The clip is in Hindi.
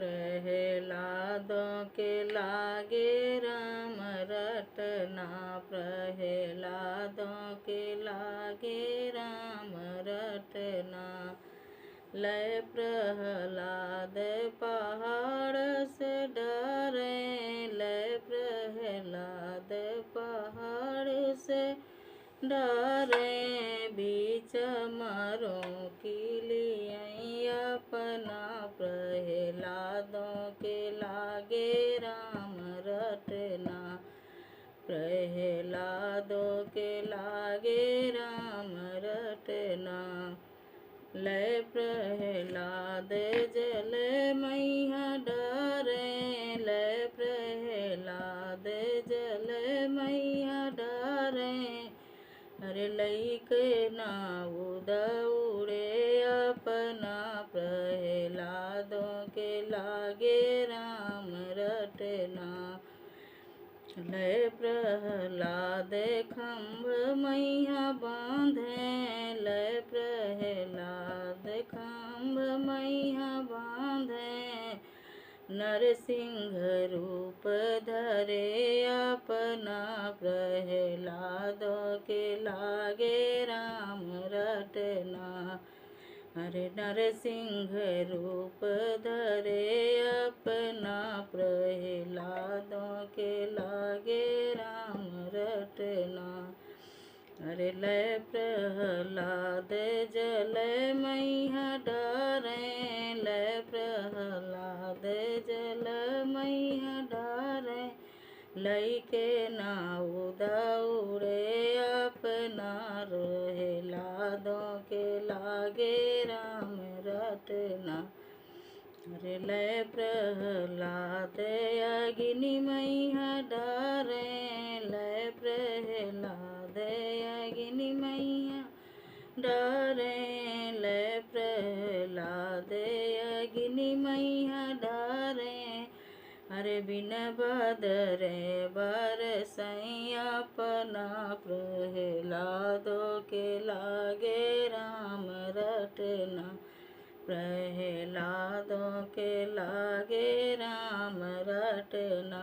प्रहलादों के लागे राम रटना, प्रहलादों के लागे राम रटना। लय प्रहलाद पहाड़ से डरे, लय प्रहलाद पहाड़ से डरे। बीच मरों की लिए अपना, प्रहलादों के लागे राम रटना, प्रहलादों के लागे राम रटना। लय प्रहलाद जल मैया डरे, लय प्रहलाद जल मैया डरे। अरे लइके ना उड़े अपना, प्रहलादों के लागे राम रटना। लय प्रहलाद खम्भ मैया बांधे, लय प्रहलाद खम्भ मैया बांधे। नरसिंह रूप धरे अपना, प्रहलादों के लागे राम रटना। अरे नरसिंह रूप धरे अपना, प्रहलादों के लागे राम रटना। अरे लय प्रहलाद जल मैया डरे, लय प्रहलाद जल मैया डरे। लइके ना उड़े अपना, प्रहलादों के लागे राम रटना। अरे लय प्रहलाद अग्नि मैया डरे, लय प्रहलाद अग्नि मैया डरे। लय प्रहलाद अग्नि मैया डरे। अरे बिन बदरे बरसई अपना, प्रहलादों के लागे राम रटना, प्रहलादों के लागे राम रटना।